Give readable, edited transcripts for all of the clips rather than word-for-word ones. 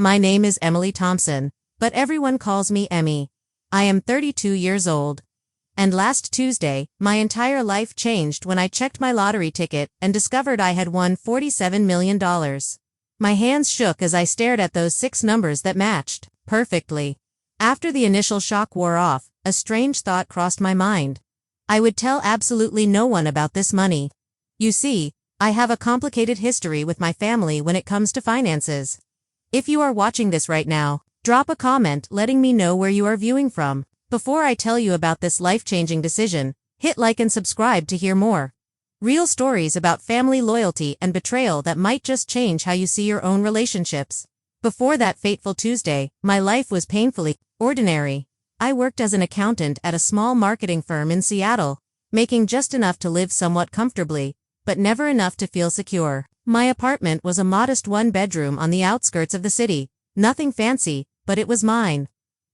My name is Emily Thompson, but everyone calls me Emmy. I am 32 years old. And last Tuesday, my entire life changed when I checked my lottery ticket and discovered I had won $47 million. My hands shook as I stared at those 6 numbers that matched perfectly. After the initial shock wore off, a strange thought crossed my mind. I would tell absolutely no one about this money. You see, I have a complicated history with my family when it comes to finances. If you are watching this right now, drop a comment letting me know where you are viewing from. Before I tell you about this life-changing decision, hit like and subscribe to hear more. Real stories about family loyalty and betrayal that might just change how you see your own relationships. Before that fateful Tuesday, my life was painfully ordinary. I worked as an accountant at a small marketing firm in Seattle, making just enough to live somewhat comfortably, but never enough to feel secure. My apartment was a modest 1-bedroom on the outskirts of the city, nothing fancy, but it was mine.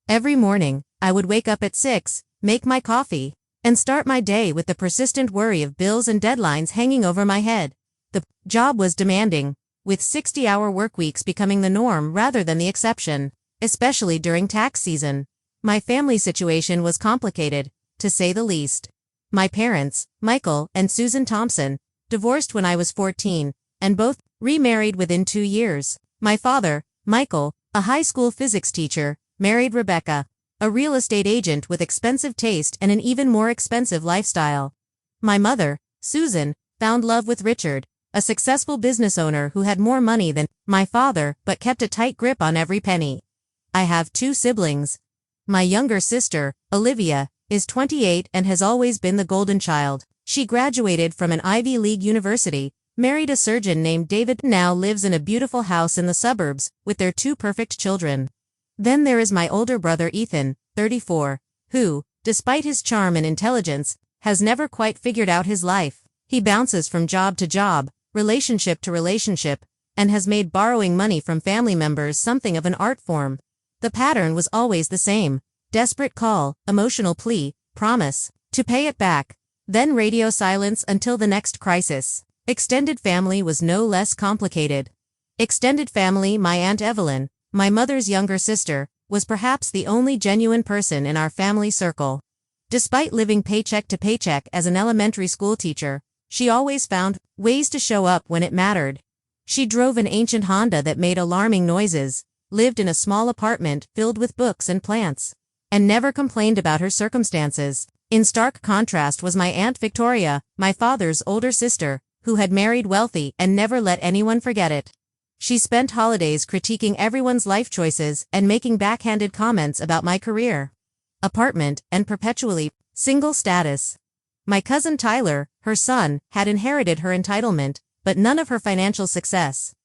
Every morning, I would wake up at 6, make my coffee, and start my day with the persistent worry of bills and deadlines hanging over my head. The job was demanding, with 60-hour workweeks becoming the norm rather than the exception, especially during tax season. My family situation was complicated, to say the least. My parents, Michael and Susan Thompson, divorced when I was 14, and both remarried within 2 years. My father, Michael, a high school physics teacher, married Rebecca, a real estate agent with expensive taste and an even more expensive lifestyle. My mother, Susan, found love with Richard, a successful business owner who had more money than my father but kept a tight grip on every penny. I have 2 siblings. My younger sister, Olivia, is 28 and has always been the golden child. She graduated from an Ivy League university, married a surgeon named David, now lives in a beautiful house in the suburbs, with their 2 perfect children. Then there is my older brother Ethan, 34, who, despite his charm and intelligence, has never quite figured out his life. He bounces from job to job, relationship to relationship, and has made borrowing money from family members something of an art form. The pattern was always the same: desperate call, emotional plea, promise to pay it back, then radio silence until the next crisis. Extended family was no less complicated. Extended family, my Aunt Evelyn, my mother's younger sister, was perhaps the only genuine person in our family circle. Despite living paycheck to paycheck as an elementary school teacher, she always found ways to show up when it mattered. She drove an ancient Honda that made alarming noises, lived in a small apartment filled with books and plants, and never complained about her circumstances. In stark contrast was my Aunt Victoria, my father's older sister, who had married wealthy and never let anyone forget it. She spent holidays critiquing everyone's life choices and making backhanded comments about my career, apartment, and perpetually single status. My cousin Tyler, her son, had inherited her entitlement, but none of her financial success,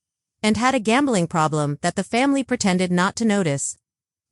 and had a gambling problem that the family pretended not to notice.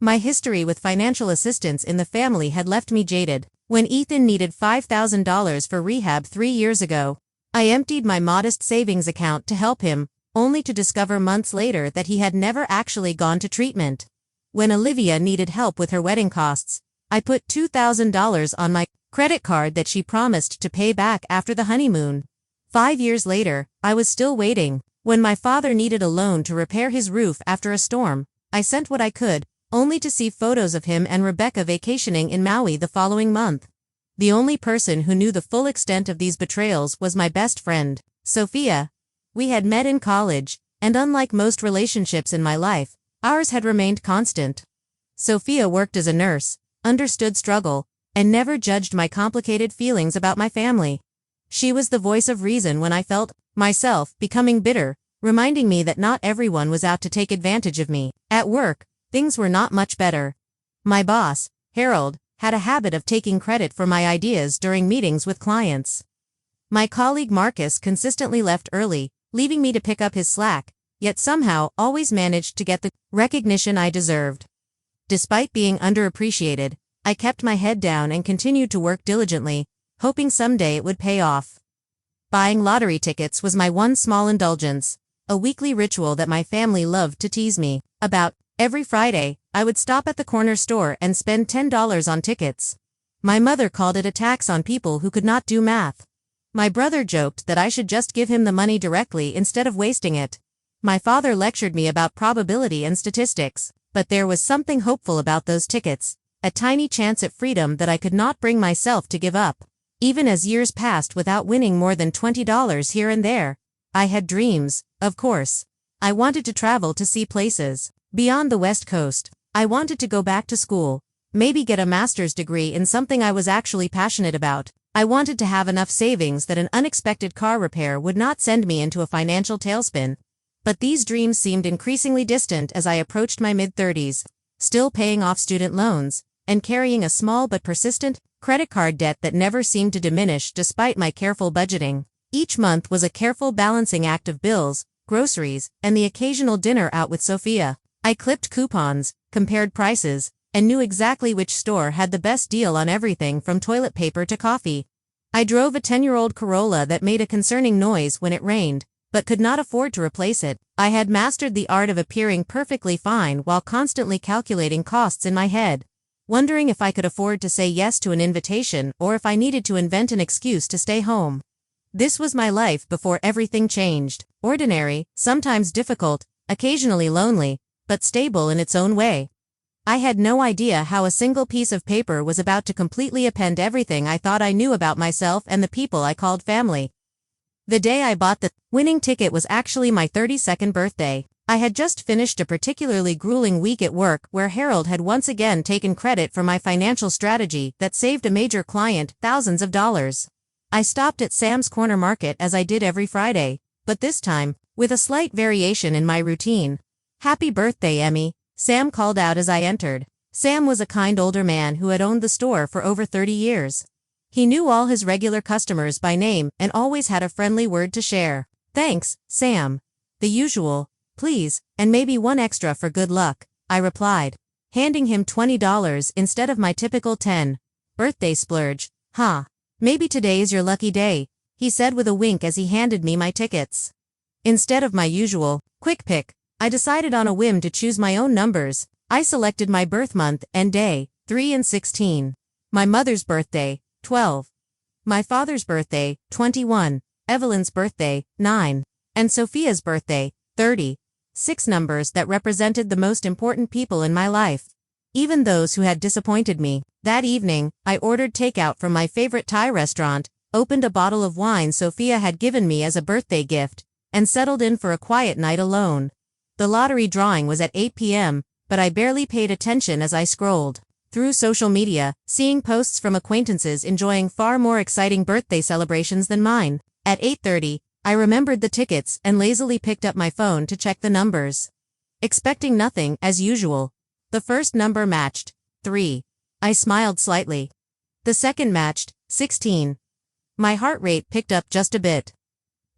My history with financial assistance in the family had left me jaded. When Ethan needed $5,000 for rehab 3 years ago, I emptied my modest savings account to help him, only to discover months later that he had never actually gone to treatment. When Olivia needed help with her wedding costs, I put $2,000 on my credit card that she promised to pay back after the honeymoon. 5 years later, I was still waiting. When my father needed a loan to repair his roof after a storm, I sent what I could, only to see photos of him and Rebecca vacationing in Maui the following month. The only person who knew the full extent of these betrayals was my best friend, Sophia. We had met in college, and unlike most relationships in my life, ours had remained constant. Sophia worked as a nurse, understood struggle, and never judged my complicated feelings about my family. She was the voice of reason when I felt myself becoming bitter, reminding me that not everyone was out to take advantage of me. At work, things were not much better. My boss, Harold, had a habit of taking credit for my ideas during meetings with clients. My colleague Marcus consistently left early, leaving me to pick up his slack, yet somehow always managed to get the recognition I deserved. Despite being underappreciated, I kept my head down and continued to work diligently, hoping someday it would pay off. Buying lottery tickets was my one small indulgence, a weekly ritual that my family loved to tease me about. Every Friday, I would stop at the corner store and spend $10 on tickets. My mother called it a tax on people who could not do math. My brother joked that I should just give him the money directly instead of wasting it. My father lectured me about probability and statistics, but there was something hopeful about those tickets, a tiny chance at freedom that I could not bring myself to give up. Even as years passed without winning more than $20 here and there, I had dreams, of course. I wanted to travel to see places beyond the West Coast. I wanted to go back to school, maybe get a master's degree in something I was actually passionate about. I wanted to have enough savings that an unexpected car repair would not send me into a financial tailspin. But these dreams seemed increasingly distant as I approached my mid-30s, still paying off student loans, and carrying a small but persistent credit card debt that never seemed to diminish despite my careful budgeting. Each month was a careful balancing act of bills, groceries, and the occasional dinner out with Sophia. I clipped coupons, compared prices, and knew exactly which store had the best deal on everything from toilet paper to coffee. I drove a 10-year-old Corolla that made a concerning noise when it rained, but could not afford to replace it. I had mastered the art of appearing perfectly fine while constantly calculating costs in my head, wondering if I could afford to say yes to an invitation or if I needed to invent an excuse to stay home. This was my life before everything changed. Ordinary, sometimes difficult, occasionally lonely, but stable in its own way. I had no idea how a single piece of paper was about to completely append everything I thought I knew about myself and the people I called family. The day I bought the winning ticket was actually my 32nd birthday. I had just finished a particularly grueling week at work where Harold had once again taken credit for my financial strategy that saved a major client thousands of dollars. I stopped at Sam's Corner Market as I did every Friday, but this time, with a slight variation in my routine. "Happy birthday, Emmy," Sam called out as I entered. Sam was a kind older man who had owned the store for over 30 years. He knew all his regular customers by name and always had a friendly word to share. "Thanks, Sam. The usual, please, and maybe one extra for good luck," I replied, handing him $20 instead of my typical 10. "Birthday splurge, huh? Maybe today is your lucky day," he said with a wink as he handed me my tickets. Instead of my usual quick pick, I decided on a whim to choose my own numbers. I selected my birth month and day, 3 and 16. My mother's birthday, 12. My father's birthday, 21. Evelyn's birthday, 9. And Sophia's birthday, 30. 6 numbers that represented the most important people in my life. Even those who had disappointed me. That evening, I ordered takeout from my favorite Thai restaurant, opened a bottle of wine Sophia had given me as a birthday gift, and settled in for a quiet night alone. The lottery drawing was at 8 p.m., but I barely paid attention as I scrolled through social media, seeing posts from acquaintances enjoying far more exciting birthday celebrations than mine. At 8:30, I remembered the tickets and lazily picked up my phone to check the numbers. Expecting nothing, as usual. The first number matched, 3. I smiled slightly. The second matched, 16. My heart rate picked up just a bit.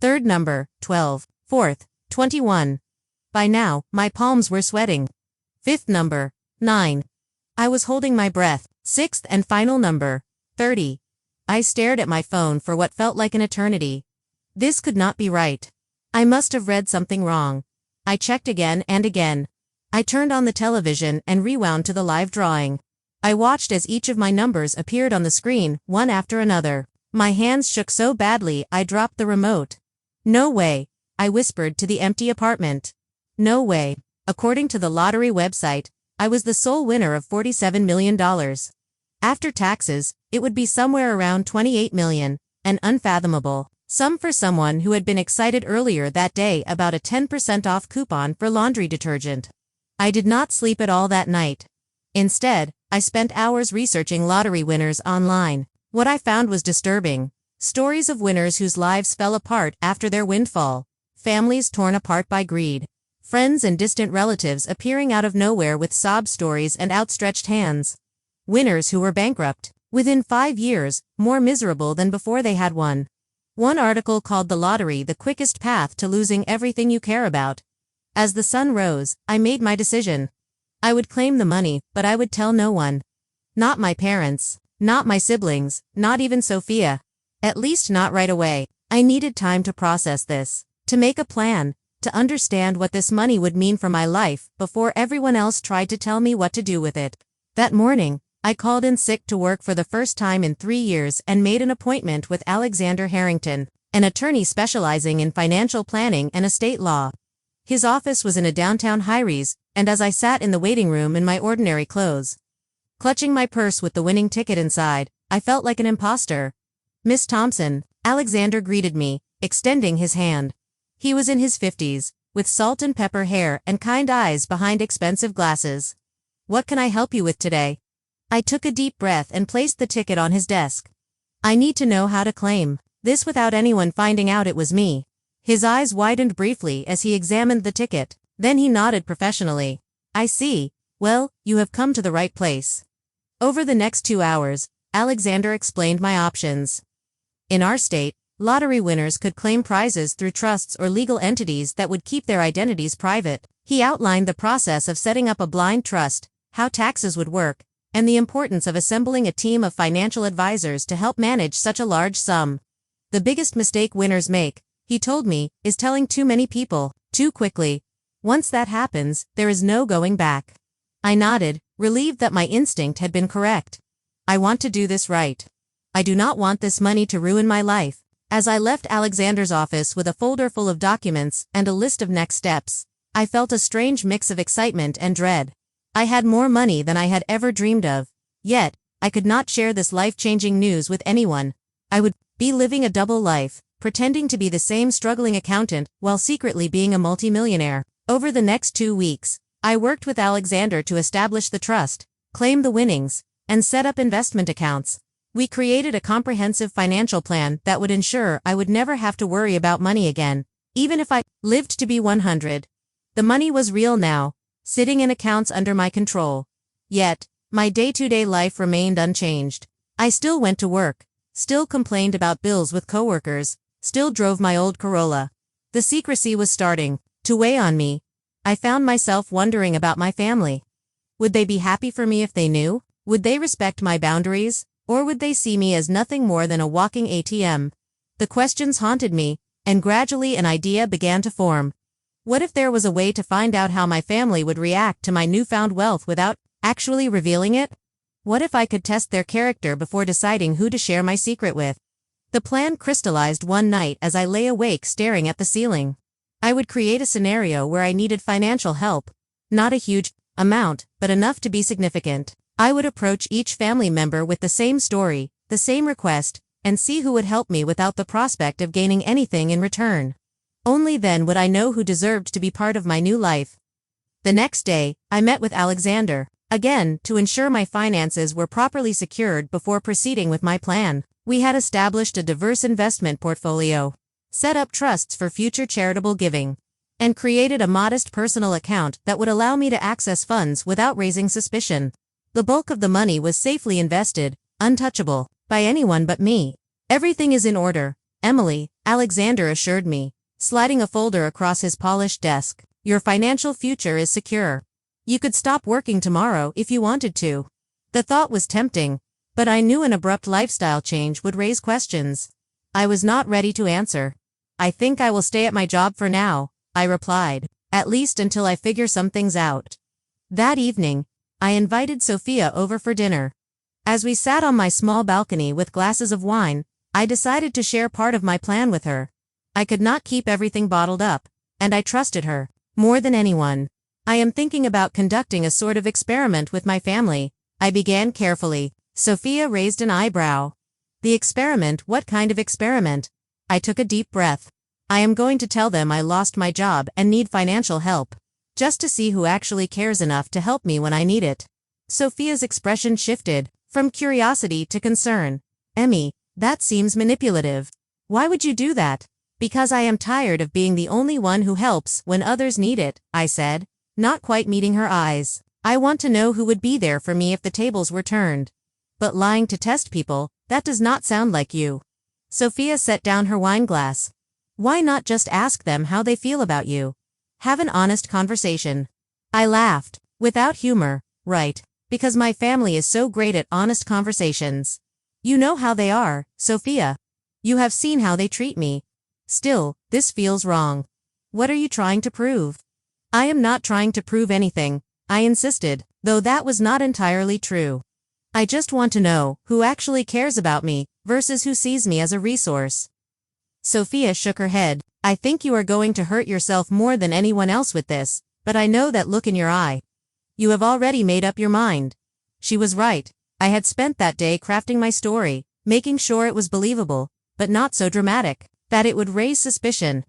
Third number, 12. Fourth, 21. By now, my palms were sweating. Fifth number, 9. I was holding my breath. Sixth and final number, 30. I stared at my phone for what felt like an eternity. This could not be right. I must have read something wrong. I checked again and again. I turned on the television and rewound to the live drawing. I watched as each of my numbers appeared on the screen, one after another. My hands shook so badly I dropped the remote. "No way," I whispered to the empty apartment. No way. According to the lottery website, I was the sole winner of $47 million. After taxes, it would be somewhere around $28 million, an unfathomable sum for someone who had been excited earlier that day about a 10% off coupon for laundry detergent. I did not sleep at all that night. Instead, I spent hours researching lottery winners online. What I found was disturbing. Stories of winners whose lives fell apart after their windfall. Families torn apart by greed. Friends and distant relatives appearing out of nowhere with sob stories and outstretched hands. Winners who were bankrupt, within 5 years, more miserable than before they had won. One article called the lottery the quickest path to losing everything you care about. As the sun rose, I made my decision. I would claim the money, but I would tell no one. Not my parents, not my siblings, not even Sophia. At least not right away. I needed time to process this, to make a plan, to understand what this money would mean for my life before everyone else tried to tell me what to do with it. That morning, I called in sick to work for the first time in 3 years and made an appointment with Alexander Harrington, an attorney specializing in financial planning and estate law. His office was in a downtown high-rise, and as I sat in the waiting room in my ordinary clothes, clutching my purse with the winning ticket inside, I felt like an imposter. "Miss Thompson," Alexander greeted me, extending his hand. He was in his 50s, with salt and pepper hair and kind eyes behind expensive glasses. "What can I help you with today?" I took a deep breath and placed the ticket on his desk. "I need to know how to claim this without anyone finding out it was me." His eyes widened briefly as he examined the ticket, then he nodded professionally. "I see. Well, you have come to the right place." Over the next 2 hours, Alexander explained my options. In our state, lottery winners could claim prizes through trusts or legal entities that would keep their identities private. He outlined the process of setting up a blind trust, how taxes would work, and the importance of assembling a team of financial advisors to help manage such a large sum. "The biggest mistake winners make," he told me, "is telling too many people, too quickly. Once that happens, there is no going back." I nodded, relieved that my instinct had been correct. "I want to do this right. I do not want this money to ruin my life." As I left Alexander's office with a folder full of documents and a list of next steps, I felt a strange mix of excitement and dread. I had more money than I had ever dreamed of. Yet, I could not share this life-changing news with anyone. I would be living a double life, pretending to be the same struggling accountant while secretly being a multimillionaire. Over the next 2 weeks, I worked with Alexander to establish the trust, claim the winnings, and set up investment accounts. We created a comprehensive financial plan that would ensure I would never have to worry about money again, even if I lived to be 100. The money was real now, sitting in accounts under my control. Yet, my day-to-day life remained unchanged. I still went to work, still complained about bills with coworkers, still drove my old Corolla. The secrecy was starting to weigh on me. I found myself wondering about my family. Would they be happy for me if they knew? Would they respect my boundaries? Or would they see me as nothing more than a walking ATM? The questions haunted me, and gradually an idea began to form. What if there was a way to find out how my family would react to my newfound wealth without actually revealing it? What if I could test their character before deciding who to share my secret with? The plan crystallized one night as I lay awake staring at the ceiling. I would create a scenario where I needed financial help. Not a huge amount, but enough to be significant. I would approach each family member with the same story, the same request, and see who would help me without the prospect of gaining anything in return. Only then would I know who deserved to be part of my new life. The next day, I met with Alexander, again, to ensure my finances were properly secured before proceeding with my plan. We had established a diverse investment portfolio, set up trusts for future charitable giving, and created a modest personal account that would allow me to access funds without raising suspicion. The bulk of the money was safely invested, untouchable, by anyone but me. "Everything is in order, Emily," Alexander assured me, sliding a folder across his polished desk. "Your financial future is secure. You could stop working tomorrow if you wanted to." The thought was tempting, but I knew an abrupt lifestyle change would raise questions. I was not ready to answer. "I think I will stay at my job for now," I replied, "at least until I figure some things out." That evening, I invited Sophia over for dinner. As we sat on my small balcony with glasses of wine, I decided to share part of my plan with her. I could not keep everything bottled up, and I trusted her more than anyone. "I am thinking about conducting a sort of experiment with my family," I began carefully. Sophia raised an eyebrow. "The experiment? What kind of experiment?" I took a deep breath. "I am going to tell them I lost my job and need financial help, just to see who actually cares enough to help me when I need it." Sophia's expression shifted, from curiosity to concern. "Emmy, that seems manipulative. Why would you do that?" "Because I am tired of being the only one who helps when others need it," I said, not quite meeting her eyes. "I want to know who would be there for me if the tables were turned." "But lying to test people, that does not sound like you." Sophia set down her wine glass. "Why not just ask them how they feel about you? Have an honest conversation." I laughed, without humor. "Right, because my family is so great at honest conversations. You know how they are, Sophia. You have seen how they treat me. Still, this feels wrong." "What are you trying to prove?" "I am not trying to prove anything," I insisted, though that was not entirely true. "I just want to know who actually cares about me versus who sees me as a resource." Sophia shook her head. I think you are going to hurt yourself more than anyone else with this, but I know that look in your eye. You have already made up your mind. She was right. I had spent that day crafting my story, making sure it was believable, but not so dramatic that it would raise suspicion.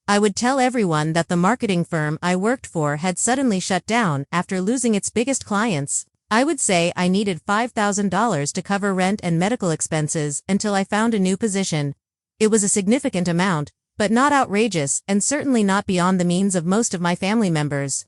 I would tell everyone that the marketing firm I worked for had suddenly shut down after losing its biggest clients. I would say I needed $5,000 to cover rent and medical expenses until I found a new position. It was a significant amount, but not outrageous and certainly not beyond the means of most of my family members.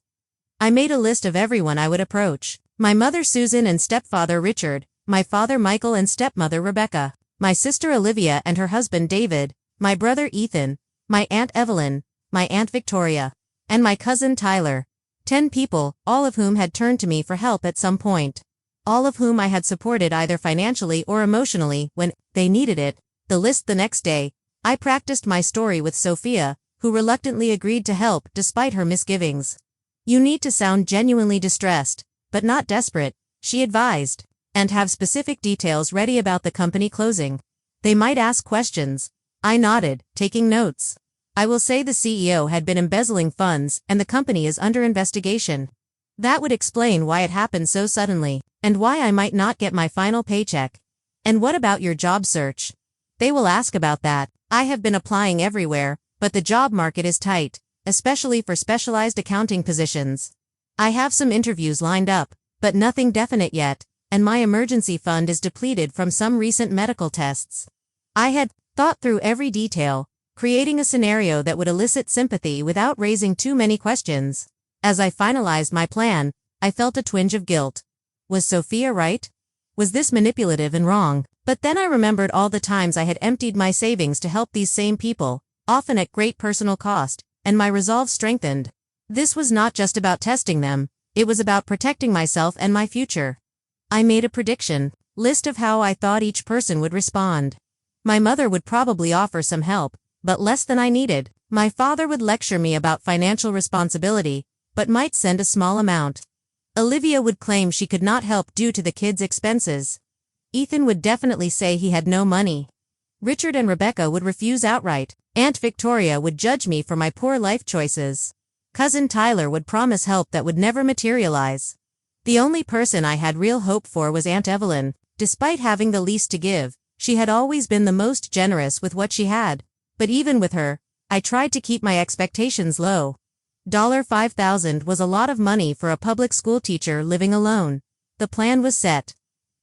I made a list of everyone I would approach. My mother Susan and stepfather Richard, my father Michael and stepmother Rebecca, my sister Olivia and her husband David, my brother Ethan, my Aunt Evelyn, my Aunt Victoria, and my cousin Tyler. 10 people, all of whom had turned to me for help at some point. All of whom I had supported either financially or emotionally when they needed it. The list the next day, I practiced my story with Sophia, who reluctantly agreed to help despite her misgivings. You need to sound genuinely distressed, but not desperate, she advised, and have specific details ready about the company closing. They might ask questions. I nodded, taking notes. I will say the CEO had been embezzling funds and the company is under investigation. That would explain why it happened so suddenly, and why I might not get my final paycheck. And what about your job search? They will ask about that. I have been applying everywhere, but the job market is tight, especially for specialized accounting positions. I have some interviews lined up, but nothing definite yet, and my emergency fund is depleted from some recent medical tests. I had thought through every detail, creating a scenario that would elicit sympathy without raising too many questions. As I finalized my plan, I felt a twinge of guilt. Was Sophia right? Was this manipulative and wrong? But then I remembered all the times I had emptied my savings to help these same people, often at great personal cost, and my resolve strengthened. This was not just about testing them, it was about protecting myself and my future. I made a prediction list of how I thought each person would respond. My mother would probably offer some help, but less than I needed. My father would lecture me about financial responsibility, but might send a small amount. Olivia would claim she could not help due to the kids' expenses. Ethan would definitely say he had no money. Richard and Rebecca would refuse outright. Aunt Victoria would judge me for my poor life choices. Cousin Tyler would promise help that would never materialize. The only person I had real hope for was Aunt Evelyn. Despite having the least to give, she had always been the most generous with what she had. But even with her, I tried to keep my expectations low. $5,000 was a lot of money for a public school teacher living alone. The plan was set.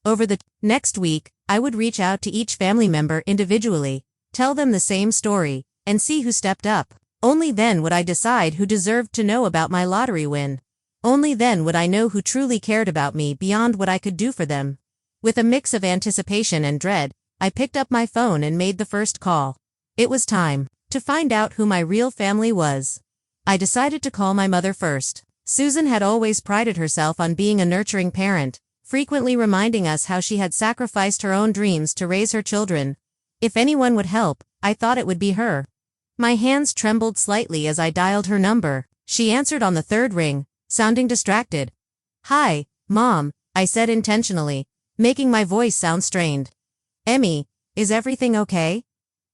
Over the next week, I would reach out to each family member individually, tell them the same story, and see who stepped up. Only then would I decide who deserved to know about my lottery win. Only then would I know who truly cared about me beyond what I could do for them. With a mix of anticipation and dread, I picked up my phone and made the first call. It was time to find out who my real family was. I decided to call my mother first. Susan had always prided herself on being a nurturing parent, frequently reminding us how she had sacrificed her own dreams to raise her children. If anyone would help, I thought it would be her. My hands trembled slightly as I dialed her number. She answered on the third ring, sounding distracted. "Hi, Mom," I said intentionally, making my voice sound strained. "Emmy, is everything okay?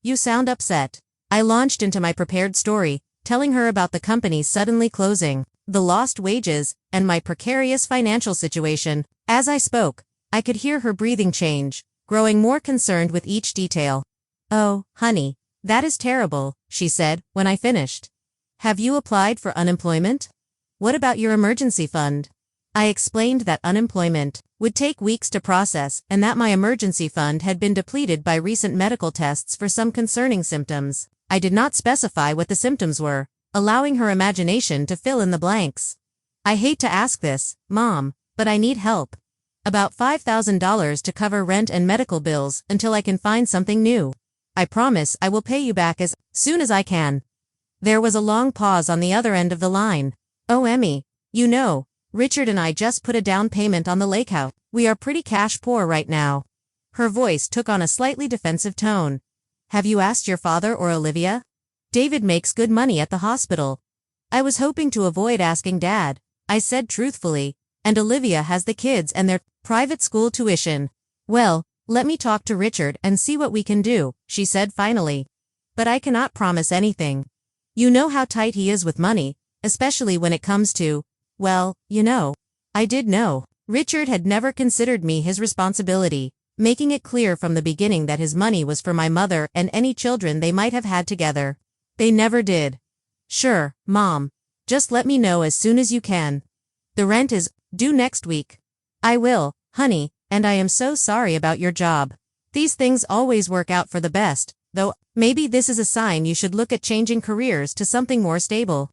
You sound upset." I launched into my prepared story, telling her about the company's suddenly closing, the lost wages, and my precarious financial situation. As I spoke, I could hear her breathing change, growing more concerned with each detail. "Oh, honey, that is terrible," she said, when I finished. "Have you applied for unemployment? What about your emergency fund?" I explained that unemployment would take weeks to process and that my emergency fund had been depleted by recent medical tests for some concerning symptoms. I did not specify what the symptoms were, allowing her imagination to fill in the blanks. "I hate to ask this, Mom, but I need help. About $5,000 to cover rent and medical bills until I can find something new. I promise I will pay you back as soon as I can." There was a long pause on the other end of the line. "Oh, Emmy, you know, Richard and I just put a down payment on the lake house. We are pretty cash poor right now." Her voice took on a slightly defensive tone. "Have you asked your father or Olivia? David makes good money at the hospital." I was hoping to avoid asking Dad, I said truthfully, "and Olivia has the kids and their private school tuition." "Well, let me talk to Richard and see what we can do," she said finally. but I cannot promise anything. You know how tight he is with money, especially when it comes to, well, you know. I did know. Richard had never considered me his responsibility, making it clear from the beginning that his money was for my mother and any children they might have had together. They never did. Sure, Mom. Just let me know as soon as you can. The rent is due next week. I will, honey, and I am so sorry about your job. These things always work out for the best, though maybe this is a sign you should look at changing careers to something more stable.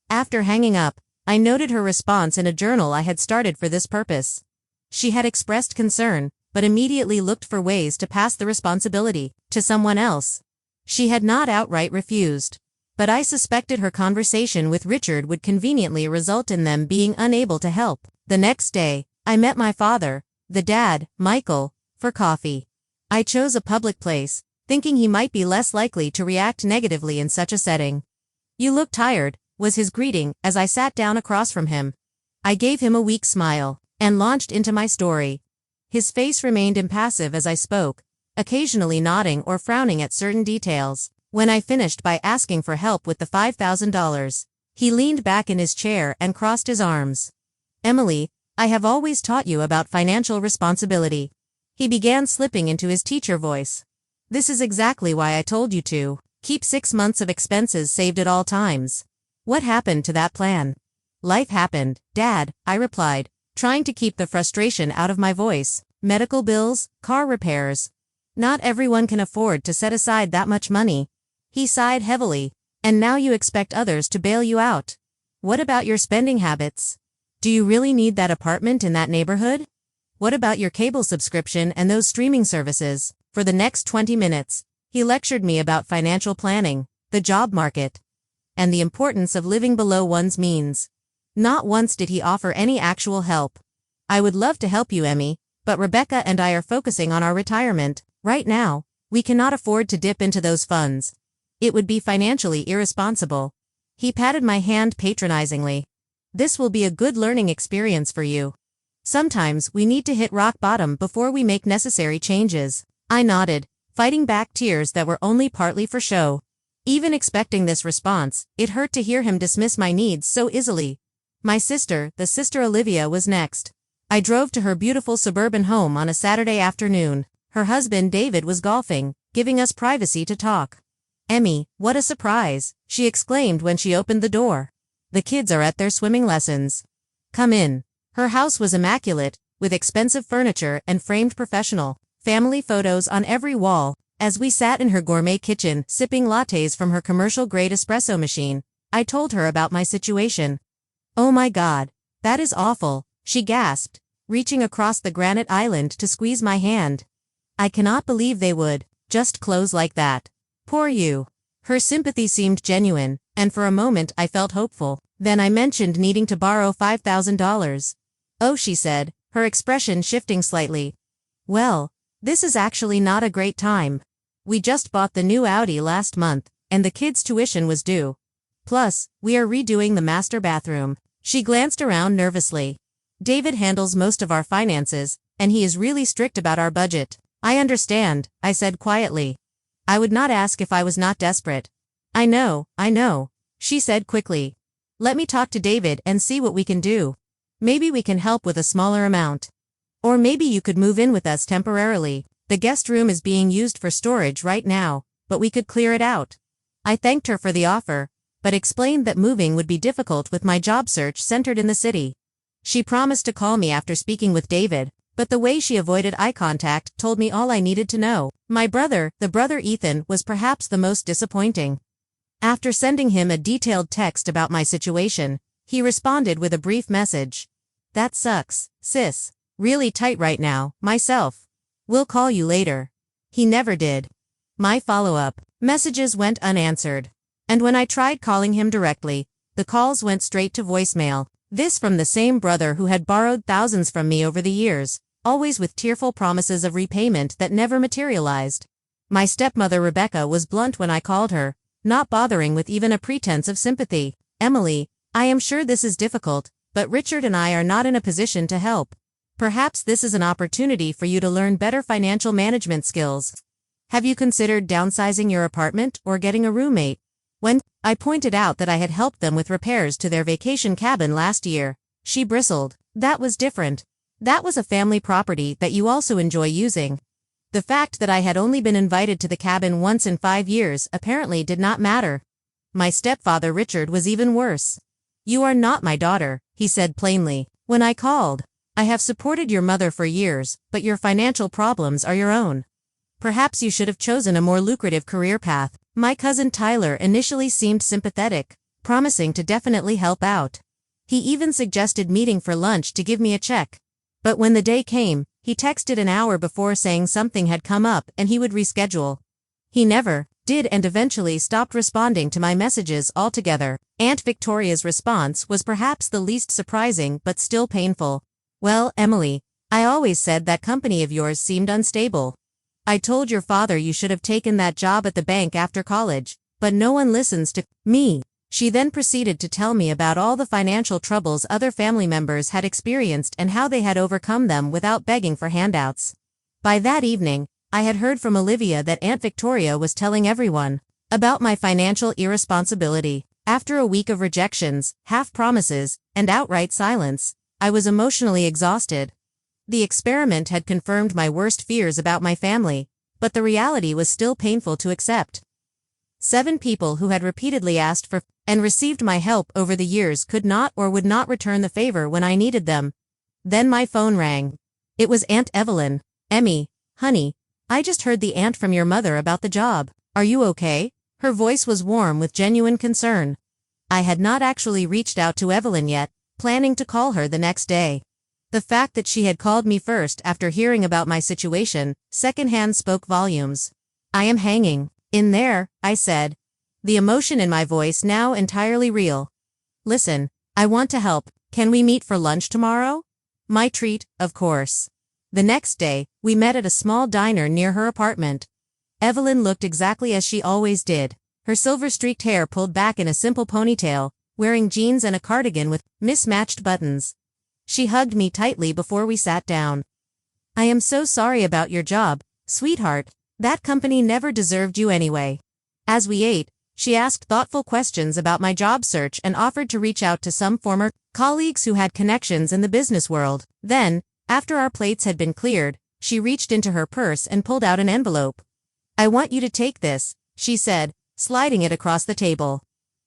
After hanging up, I noted her response in a journal I had started for this purpose. She had expressed concern, but immediately looked for ways to pass the responsibility to someone else. She had not outright refused. But I suspected her conversation with Richard would conveniently result in them being unable to help. The next day, I met my father, the dad, Michael, for coffee. I chose a public place, thinking he might be less likely to react negatively in such a setting. You look tired, was his greeting as I sat down across from him. I gave him a weak smile and launched into my story. His face remained impassive as I spoke, occasionally nodding or frowning at certain details. When I finished by asking for help with the $5,000, he leaned back in his chair and crossed his arms. Emily, I have always taught you about financial responsibility. He began slipping into his teacher voice. This is exactly why I told you to keep 6 months of expenses saved at all times. What happened to that plan? Life happened, Dad, I replied, trying to keep the frustration out of my voice. Medical bills, car repairs. Not everyone can afford to set aside that much money. He sighed heavily. And now you expect others to bail you out. What about your spending habits? Do you really need that apartment in that neighborhood? What about your cable subscription and those streaming services? For the next 20 minutes, he lectured me about financial planning, the job market, and the importance of living below one's means. Not once did he offer any actual help. I would love to help you, Emmy, but Rebecca and I are focusing on our retirement. Right now, we cannot afford to dip into those funds. It would be financially irresponsible. He patted my hand patronizingly. This will be a good learning experience for you. Sometimes we need to hit rock bottom before we make necessary changes. I nodded, fighting back tears that were only partly for show. Even expecting this response, it hurt to hear him dismiss my needs so easily. My sister, the sister Olivia, was next. I drove to her beautiful suburban home on a Saturday afternoon. Her husband David was golfing, giving us privacy to talk. Emmy, what a surprise, she exclaimed when she opened the door. The kids are at their swimming lessons. Come in. Her house was immaculate, with expensive furniture and framed professional family photos on every wall. As we sat in her gourmet kitchen, sipping lattes from her commercial-grade espresso machine, I told her about my situation. Oh my God, that is awful, she gasped, reaching across the granite island to squeeze my hand. I cannot believe they would just close like that. Poor you. Her sympathy seemed genuine, and for a moment I felt hopeful. Then I mentioned needing to borrow $5,000. Oh, she said, her expression shifting slightly. Well, this is actually not a great time. We just bought the new Audi last month, and the kids' tuition was due. Plus, we are redoing the master bathroom. She glanced around nervously. David handles most of our finances, and he is really strict about our budget. I understand, I said quietly. I would not ask if I was not desperate. I know, she said quickly. Let me talk to David and see what we can do. Maybe we can help with a smaller amount. Or maybe you could move in with us temporarily. The guest room is being used for storage right now, but we could clear it out. I thanked her for the offer, but explained that moving would be difficult with my job search centered in the city. She promised to call me after speaking with David, but the way she avoided eye contact told me all I needed to know. My brother, the brother Ethan, was perhaps the most disappointing. After sending him a detailed text about my situation, he responded with a brief message. That sucks, sis. Really tight right now, myself. We'll call you later. He never did. My follow-up messages went unanswered. And when I tried calling him directly, the calls went straight to voicemail. This from the same brother who had borrowed thousands from me over the years, always with tearful promises of repayment that never materialized. My stepmother Rebecca was blunt when I called her, not bothering with even a pretense of sympathy. Emily, I am sure this is difficult, but Richard and I are not in a position to help. Perhaps this is an opportunity for you to learn better financial management skills. Have you considered downsizing your apartment or getting a roommate? When I pointed out that I had helped them with repairs to their vacation cabin last year, she bristled. That was different. That was a family property that you also enjoy using. The fact that I had only been invited to the cabin once in 5 years apparently did not matter. My stepfather Richard was even worse. You are not my daughter, he said plainly. When I called, I have supported your mother for years, but your financial problems are your own. Perhaps you should have chosen a more lucrative career path. My cousin Tyler initially seemed sympathetic, promising to definitely help out. He even suggested meeting for lunch to give me a check. But when the day came, he texted an hour before saying something had come up and he would reschedule. He never did and eventually stopped responding to my messages altogether. Aunt Victoria's response was perhaps the least surprising but still painful. Well, Emily, I always said that company of yours seemed unstable. I told your father you should have taken that job at the bank after college, but no one listens to me. She then proceeded to tell me about all the financial troubles other family members had experienced and how they had overcome them without begging for handouts. By that evening, I had heard from Olivia that Aunt Victoria was telling everyone about my financial irresponsibility. After a week of rejections, half-promises, and outright silence, I was emotionally exhausted. The experiment had confirmed my worst fears about my family, but the reality was still painful to accept. 7 people who had repeatedly asked for and received my help over the years could not or would not return the favor when I needed them. Then my phone rang. It was Aunt Evelyn. Emmy, honey, I just heard the aunt from your mother about the job. Are you okay? Her voice was warm with genuine concern. I had not actually reached out to Evelyn yet, planning to call her the next day. The fact that she had called me first after hearing about my situation, secondhand spoke volumes. I am hanging in there, I said, the emotion in my voice now entirely real. Listen, I want to help. Can we meet for lunch tomorrow? My treat, of course. The next day, we met at a small diner near her apartment. Evelyn looked exactly as she always did, her silver-streaked hair pulled back in a simple ponytail, wearing jeans and a cardigan with mismatched buttons. She hugged me tightly before we sat down. I am so sorry about your job, sweetheart. That company never deserved you anyway. As we ate, she asked thoughtful questions about my job search and offered to reach out to some former colleagues who had connections in the business world. Then, after our plates had been cleared, she reached into her purse and pulled out an envelope. I want you to take this, she said, sliding it across the table.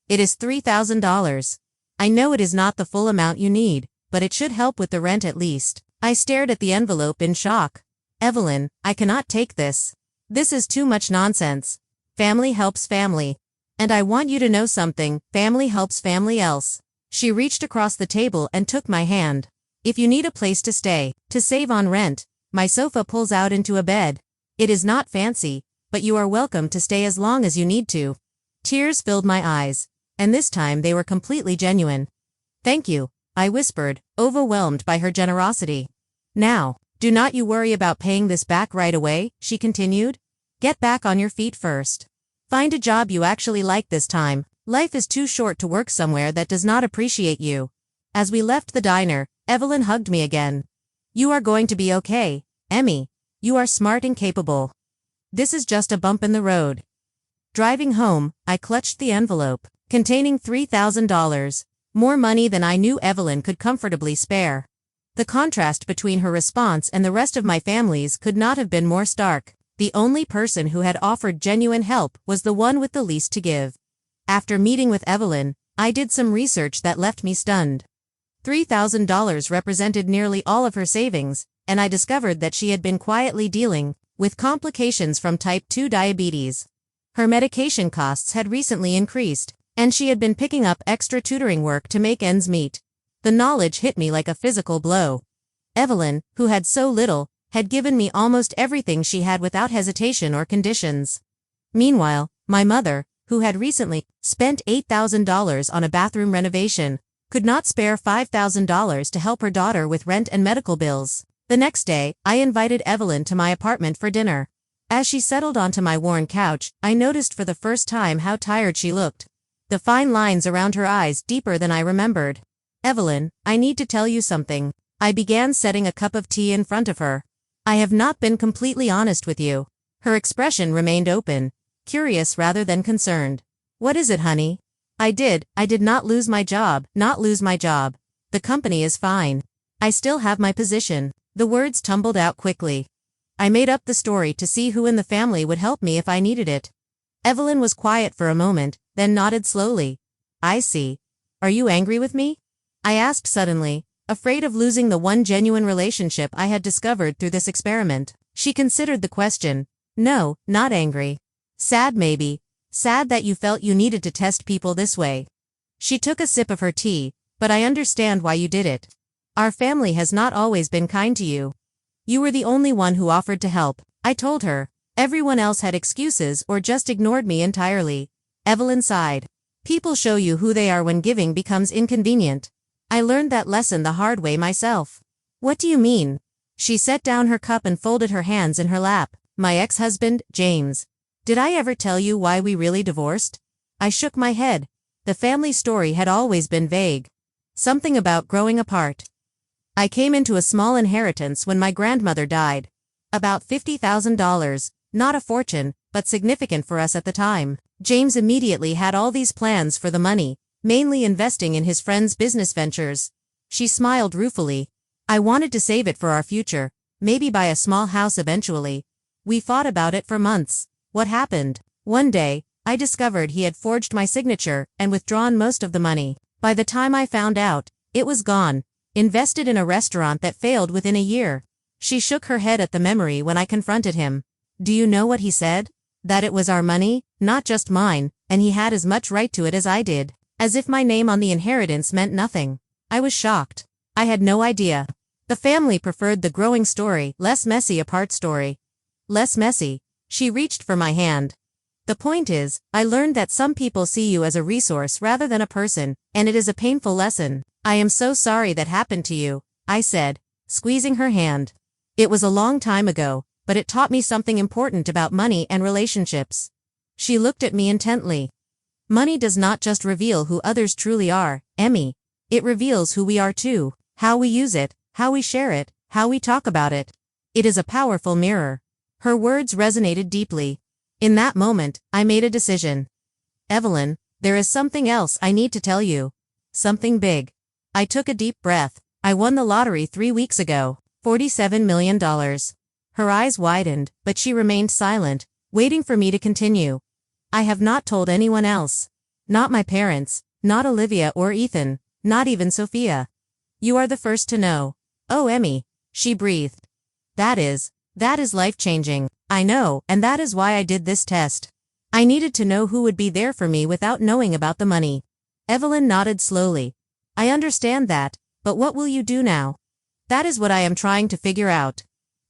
It is $3,000. I know it is not the full amount you need, but it should help with the rent at least. I stared at the envelope in shock. Evelyn, I cannot take this. This is too much nonsense. Family helps family. And I want you to know something, family helps family else. She reached across the table and took my hand. If you need a place to stay, to save on rent, my sofa pulls out into a bed. It is not fancy, but you are welcome to stay as long as you need to. Tears filled my eyes, and this time they were completely genuine. Thank you, I whispered, overwhelmed by her generosity. Now, do not you worry about paying this back right away, she continued. Get back on your feet first. Find a job you actually like this time. Life is too short to work somewhere that does not appreciate you. As we left the diner, Evelyn hugged me again. You are going to be okay, Emmy. You are smart and capable. This is just a bump in the road. Driving home, I clutched the envelope, containing $3,000, more money than I knew Evelyn could comfortably spare. The contrast between her response and the rest of my family's could not have been more stark. The only person who had offered genuine help was the one with the least to give. After meeting with Evelyn, I did some research that left me stunned. $3,000 represented nearly all of her savings, and I discovered that she had been quietly dealing with complications from type 2 diabetes. Her medication costs had recently increased, and she had been picking up extra tutoring work to make ends meet. The knowledge hit me like a physical blow. Evelyn, who had so little, had given me almost everything she had without hesitation or conditions. Meanwhile, my mother, who had recently spent $8,000 on a bathroom renovation, could not spare $5,000 to help her daughter with rent and medical bills. The next day, I invited Evelyn to my apartment for dinner. As she settled onto my worn couch, I noticed for the first time how tired she looked. The fine lines around her eyes deeper than I remembered. Evelyn, I need to tell you something. I began setting a cup of tea in front of her. I have not been completely honest with you. Her expression remained open, curious rather than concerned. What is it, honey? I did not lose my job, not lose my job. The company is fine. I still have my position. The words tumbled out quickly. I made up the story to see who in the family would help me if I needed it. Evelyn was quiet for a moment, then nodded slowly. I see. Are you angry with me? I asked suddenly, afraid of losing the one genuine relationship I had discovered through this experiment. She considered the question. No, not angry. Sad maybe. Sad that you felt you needed to test people this way. She took a sip of her tea, but I understand why you did it. Our family has not always been kind to you. You were the only one who offered to help, I told her. Everyone else had excuses or just ignored me entirely. Evelyn sighed. People show you who they are when giving becomes inconvenient. I learned that lesson the hard way myself. What do you mean? She set down her cup and folded her hands in her lap. My ex-husband, James. Did I ever tell you why we really divorced? I shook my head. The family story had always been vague. Something about growing apart. I came into a small inheritance when my grandmother died. About $50,000, not a fortune, but significant for us at the time. James immediately had all these plans for the money, mainly investing in his friend's business ventures. She smiled ruefully. I wanted to save it for our future, maybe buy a small house eventually. We fought about it for months. What happened? One day, I discovered he had forged my signature and withdrawn most of the money. By the time I found out, it was gone. Invested in a restaurant that failed within a year. She shook her head at the memory when I confronted him. Do you know what he said? That it was our money, not just mine, and he had as much right to it as I did. As if my name on the inheritance meant nothing. I was shocked. I had no idea. The family preferred the growing story, less messy apart story. Less messy. She reached for my hand. The point is, I learned that some people see you as a resource rather than a person, and it is a painful lesson. I am so sorry that happened to you, I said, squeezing her hand. It was a long time ago, but it taught me something important about money and relationships. She looked at me intently. Money does not just reveal who others truly are, Emmy. It reveals who we are too, how we use it, how we share it, how we talk about it. It is a powerful mirror. Her words resonated deeply. In that moment, I made a decision. Evelyn, there is something else I need to tell you. Something big. I took a deep breath. I won the lottery 3 weeks ago. $47 million. Her eyes widened, but she remained silent, waiting for me to continue. I have not told anyone else. Not my parents, not Olivia or Ethan, not even Sophia. You are the first to know. Oh, Emmy, she breathed. That is life-changing. I know, and that is why I did this test. I needed to know who would be there for me without knowing about the money. Evelyn nodded slowly. I understand that, but what will you do now? That is what I am trying to figure out.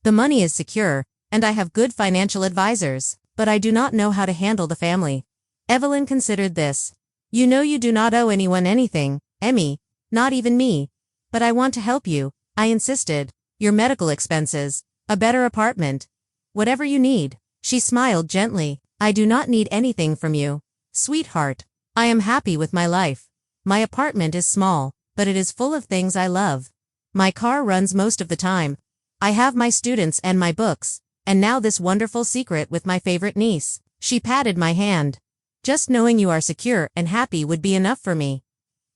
The money is secure, and I have good financial advisors, but I do not know how to handle the family. Evelyn considered this. You know you do not owe anyone anything, Emmy, not even me. But I want to help you, I insisted. Your medical expenses, a better apartment. Whatever you need. She smiled gently. I do not need anything from you. Sweetheart, I am happy with my life. My apartment is small, but it is full of things I love. My car runs most of the time. I have my students and my books, and now this wonderful secret with my favorite niece. She patted my hand. Just knowing you are secure and happy would be enough for me.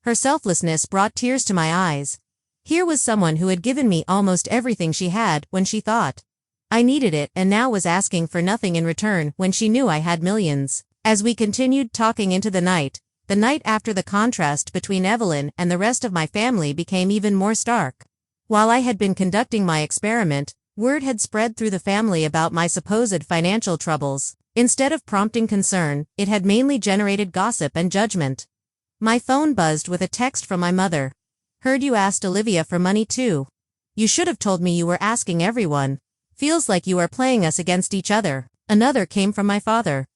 Her selflessness brought tears to my eyes. Here was someone who had given me almost everything she had when she thought I needed it and now was asking for nothing in return when she knew I had millions. As we continued talking into the night after, the contrast between Evelyn and the rest of my family became even more stark. While I had been conducting my experiment, word had spread through the family about my supposed financial troubles. Instead of prompting concern, it had mainly generated gossip and judgment. My phone buzzed with a text from my mother. Heard you asked Olivia for money too. You should have told me you were asking everyone. Feels like you are playing us against each other. Another came from my father.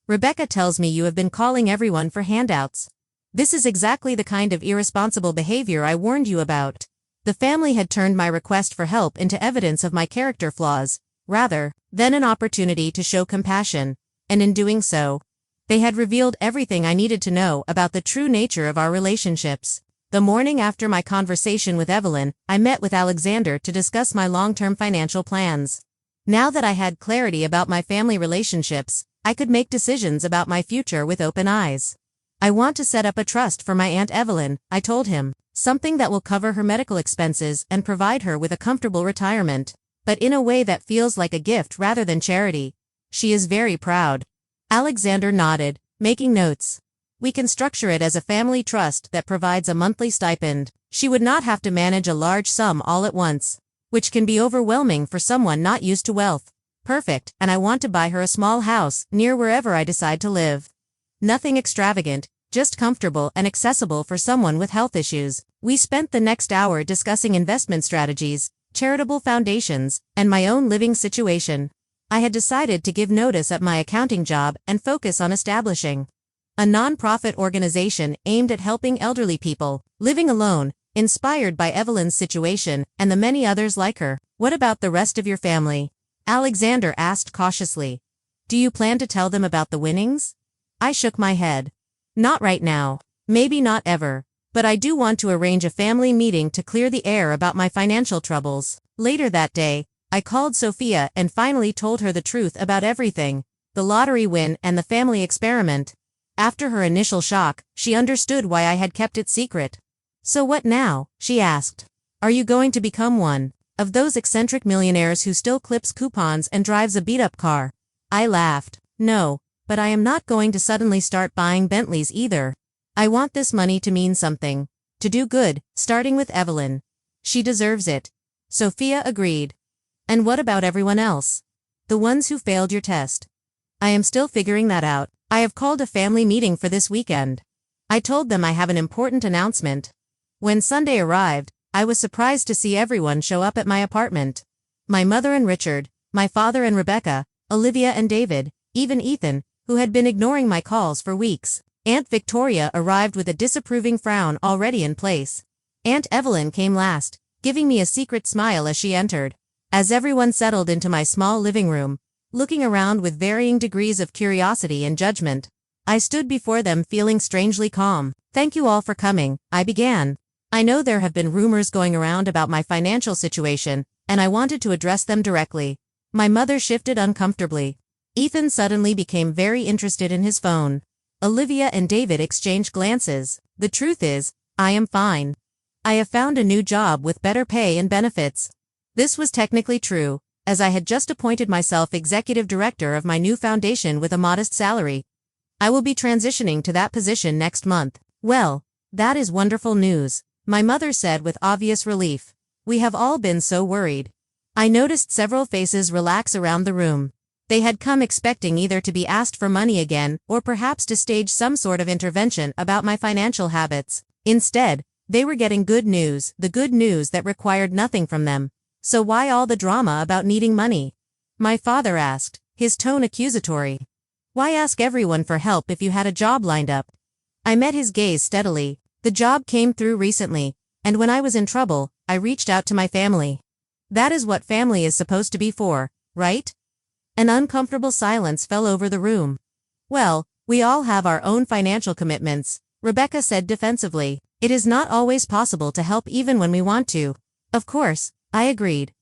Rebecca tells me you have been calling everyone for handouts. This is exactly the kind of irresponsible behavior I warned you about. The family had turned my request for help into evidence of my character flaws, rather than an opportunity to show compassion, and in doing so, they had revealed everything I needed to know about the true nature of our relationships. The morning after my conversation with Evelyn, I met with Alexander to discuss my long-term financial plans. Now that I had clarity about my family relationships, I could make decisions about my future with open eyes. I want to set up a trust for my Aunt Evelyn, I told him, something that will cover her medical expenses and provide her with a comfortable retirement, but in a way that feels like a gift rather than charity. She is very proud. Alexander nodded, making notes. We can structure it as a family trust that provides a monthly stipend. She would not have to manage a large sum all at once, which can be overwhelming for someone not used to wealth. Perfect, and I want to buy her a small house near wherever I decide to live. Nothing extravagant, just comfortable and accessible for someone with health issues. We spent the next hour discussing investment strategies, charitable foundations, and my own living situation. I had decided to give notice at my accounting job and focus on establishing a non-profit organization aimed at helping elderly people living alone, inspired by Evelyn's situation and the many others like her. What about the rest of your family? Alexander asked cautiously. Do you plan to tell them about the winnings? I shook my head. Not right now. Maybe not ever. But I do want to arrange a family meeting to clear the air about my financial troubles. Later that day, I called Sophia and finally told her the truth about everything, the lottery win and the family experiment. After her initial shock, she understood why I had kept it secret. So what now? She asked. Are you going to become one of those eccentric millionaires who still clips coupons and drives a beat-up car? I laughed. No, but I am not going to suddenly start buying Bentleys either. I want this money to mean something, to do good, starting with Evelyn. She deserves it. Sophia agreed. And what about everyone else? The ones who failed your test? I am still figuring that out. I have called a family meeting for this weekend. I told them I have an important announcement. When Sunday arrived, I was surprised to see everyone show up at my apartment. My mother and Richard, my father and Rebecca, Olivia and David, even Ethan, who had been ignoring my calls for weeks. Aunt Victoria arrived with a disapproving frown already in place. Aunt Evelyn came last, giving me a secret smile as she entered. As everyone settled into my small living room, looking around with varying degrees of curiosity and judgment, I stood before them feeling strangely calm. Thank you all for coming, I began. I know there have been rumors going around about my financial situation, and I wanted to address them directly. My mother shifted uncomfortably. Ethan suddenly became very interested in his phone. Olivia and David exchanged glances. The truth is, I am fine. I have found a new job with better pay and benefits. This was technically true, as I had just appointed myself executive director of my new foundation with a modest salary. I will be transitioning to that position next month. Well, that is wonderful news, my mother said with obvious relief. We have all been so worried. I noticed several faces relax around the room. They had come expecting either to be asked for money again or perhaps to stage some sort of intervention about my financial habits. Instead, they were getting good news, the good news that required nothing from them. So why all the drama about needing money? My father asked, his tone accusatory. Why ask everyone for help if you had a job lined up? I met his gaze steadily. The job came through recently, and when I was in trouble, I reached out to my family. That is what family is supposed to be for, right? An uncomfortable silence fell over the room. Well, we all have our own financial commitments, Rebecca said defensively. It is not always possible to help even when we want to. Of course, I agreed.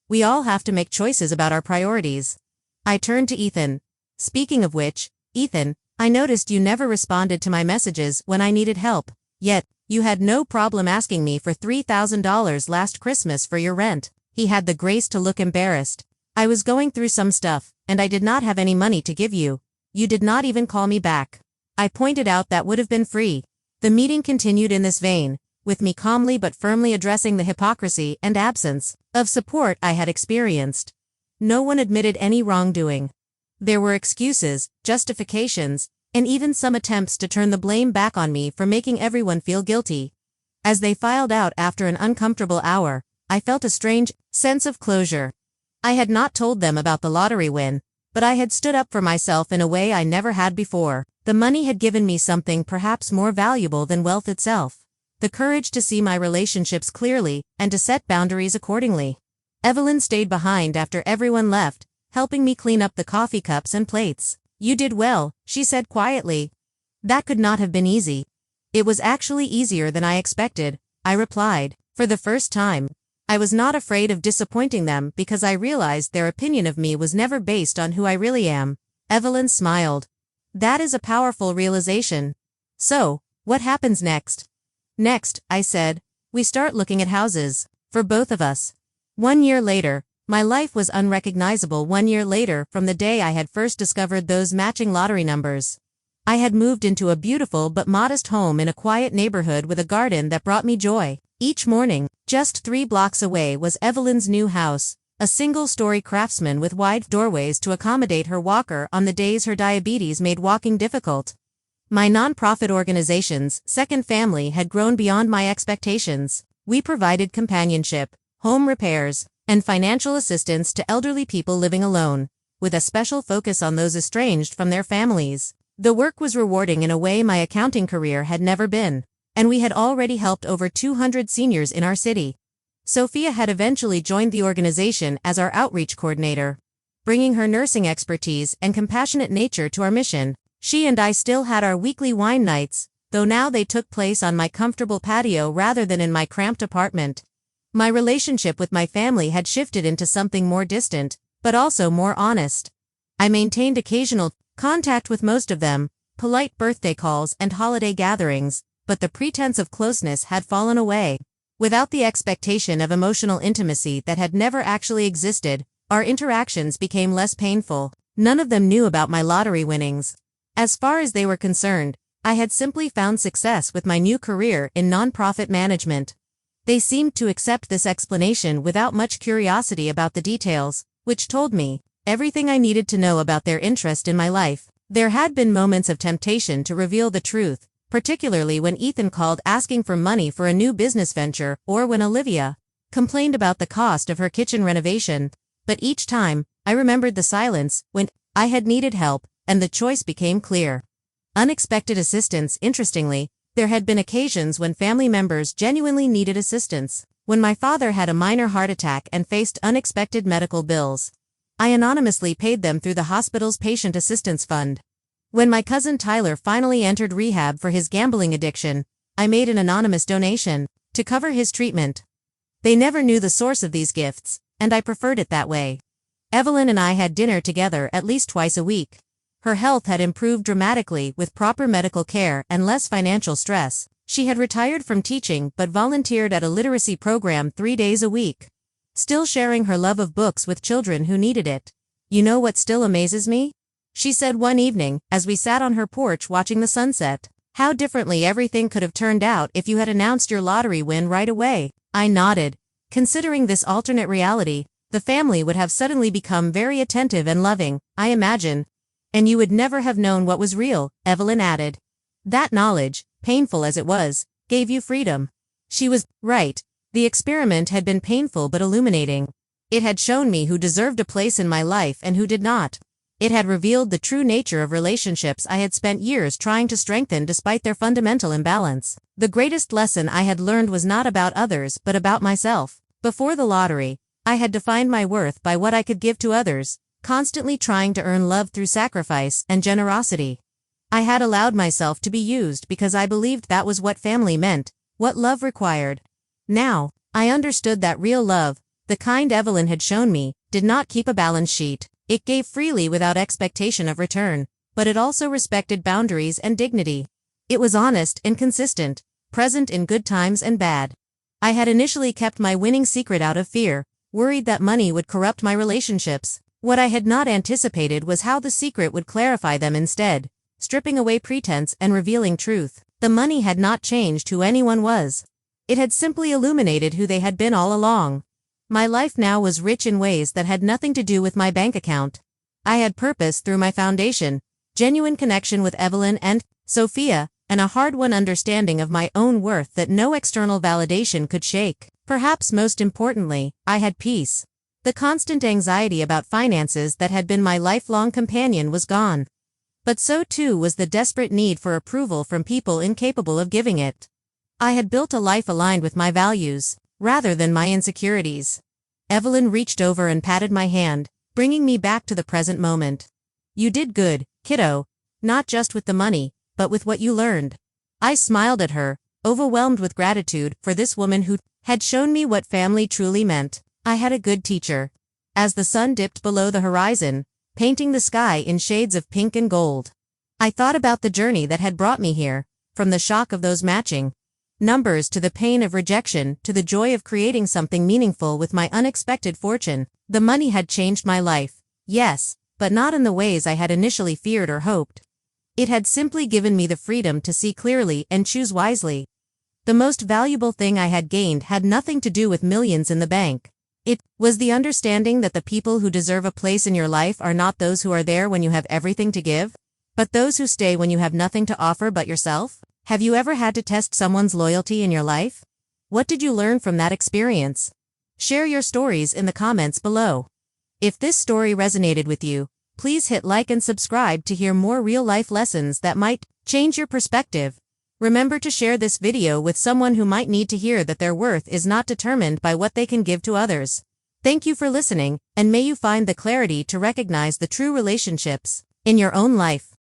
We all have to make choices about our priorities. I turned to Ethan. Speaking of which, Ethan, I noticed you never responded to my messages when I needed help. Yet, you had no problem asking me for $3,000 last Christmas for your rent. He had the grace to look embarrassed. I was going through some stuff, and I did not have any money to give you. You did not even call me back. I pointed out that would have been free. The meeting continued in this vein, with me calmly but firmly addressing the hypocrisy and absence of support I had experienced. No one admitted any wrongdoing. There were excuses, justifications, and even some attempts to turn the blame back on me for making everyone feel guilty. As they filed out after an uncomfortable hour, I felt a strange sense of closure. I had not told them about the lottery win, but I had stood up for myself in a way I never had before. The money had given me something perhaps more valuable than wealth itself. The courage to see my relationships clearly and to set boundaries accordingly. Evelyn stayed behind after everyone left, helping me clean up the coffee cups and plates. You did well, she said quietly. That could not have been easy. It was actually easier than I expected, I replied. For the first time. I was not afraid of disappointing them because I realized their opinion of me was never based on who I really am. Evelyn smiled. That is a powerful realization. So, what happens next? Next, I said, we start looking at houses. For both of us. 1 year later, my life was unrecognizable 1 year later from the day I had first discovered those matching lottery numbers. I had moved into a beautiful but modest home in a quiet neighborhood with a garden that brought me joy. Each morning, just 3 blocks away was Evelyn's new house, a single-story craftsman with wide doorways to accommodate her walker on the days her diabetes made walking difficult. My nonprofit organization's second family had grown beyond my expectations. We provided companionship, home repairs, and financial assistance to elderly people living alone, with a special focus on those estranged from their families. The work was rewarding in a way my accounting career had never been, and we had already helped over 200 seniors in our city. Sophia had eventually joined the organization as our outreach coordinator, bringing her nursing expertise and compassionate nature to our mission. She and I still had our weekly wine nights, though now they took place on my comfortable patio rather than in my cramped apartment. My relationship with my family had shifted into something more distant, but also more honest. I maintained occasional contact with most of them, polite birthday calls and holiday gatherings, but the pretense of closeness had fallen away. Without the expectation of emotional intimacy that had never actually existed, our interactions became less painful. None of them knew about my lottery winnings. As far as they were concerned, I had simply found success with my new career in nonprofit management. They seemed to accept this explanation without much curiosity about the details, which told me everything I needed to know about their interest in my life. There had been moments of temptation to reveal the truth, particularly when Ethan called asking for money for a new business venture or when Olivia complained about the cost of her kitchen renovation. But each time, I remembered the silence when I had needed help, and the choice became clear. Unexpected assistance. Interestingly, there had been occasions when family members genuinely needed assistance. When my father had a minor heart attack and faced unexpected medical bills, I anonymously paid them through the hospital's patient assistance fund. When my cousin Tyler finally entered rehab for his gambling addiction, I made an anonymous donation to cover his treatment. They never knew the source of these gifts, and I preferred it that way. Evelyn and I had dinner together at least twice a week. Her health had improved dramatically with proper medical care and less financial stress. She had retired from teaching but volunteered at a literacy program 3 days a week, still sharing her love of books with children who needed it. You know what still amazes me? She said one evening, as we sat on her porch watching the sunset. How differently everything could have turned out if you had announced your lottery win right away. I nodded. Considering this alternate reality, the family would have suddenly become very attentive and loving, I imagine. And you would never have known what was real, Evelyn added. That knowledge, painful as it was, gave you freedom. She was right. The experiment had been painful but illuminating. It had shown me who deserved a place in my life and who did not. It had revealed the true nature of relationships I had spent years trying to strengthen despite their fundamental imbalance. The greatest lesson I had learned was not about others but about myself. Before the lottery, I had defined my worth by what I could give to others, constantly trying to earn love through sacrifice and generosity. I had allowed myself to be used because I believed that was what family meant, what love required. Now, I understood that real love, the kind Evelyn had shown me, did not keep a balance sheet. It gave freely without expectation of return, but it also respected boundaries and dignity. It was honest and consistent, present in good times and bad. I had initially kept my winning secret out of fear, worried that money would corrupt my relationships. What I had not anticipated was how the secret would clarify them instead, stripping away pretense and revealing truth. The money had not changed who anyone was. It had simply illuminated who they had been all along. My life now was rich in ways that had nothing to do with my bank account. I had purpose through my foundation, genuine connection with Evelyn and Sophia, and a hard-won understanding of my own worth that no external validation could shake. Perhaps most importantly, I had peace. The constant anxiety about finances that had been my lifelong companion was gone. But so too was the desperate need for approval from people incapable of giving it. I had built a life aligned with my values, rather than my insecurities. Evelyn reached over and patted my hand, bringing me back to the present moment. You did good, kiddo, not just with the money, but with what you learned. I smiled at her, overwhelmed with gratitude for this woman who had shown me what family truly meant. I had a good teacher. As the sun dipped below the horizon, painting the sky in shades of pink and gold, I thought about the journey that had brought me here, from the shock of those matching numbers to the pain of rejection to the joy of creating something meaningful with my unexpected fortune. The money had changed my life, yes, but not in the ways I had initially feared or hoped. It had simply given me the freedom to see clearly and choose wisely. The most valuable thing I had gained had nothing to do with millions in the bank. It was the understanding that the people who deserve a place in your life are not those who are there when you have everything to give, but those who stay when you have nothing to offer but yourself. Have you ever had to test someone's loyalty in your life? What did you learn from that experience? Share your stories in the comments below. If this story resonated with you, please hit like and subscribe to hear more real-life lessons that might change your perspective. Remember to share this video with someone who might need to hear that their worth is not determined by what they can give to others. Thank you for listening, and may you find the clarity to recognize the true relationships in your own life.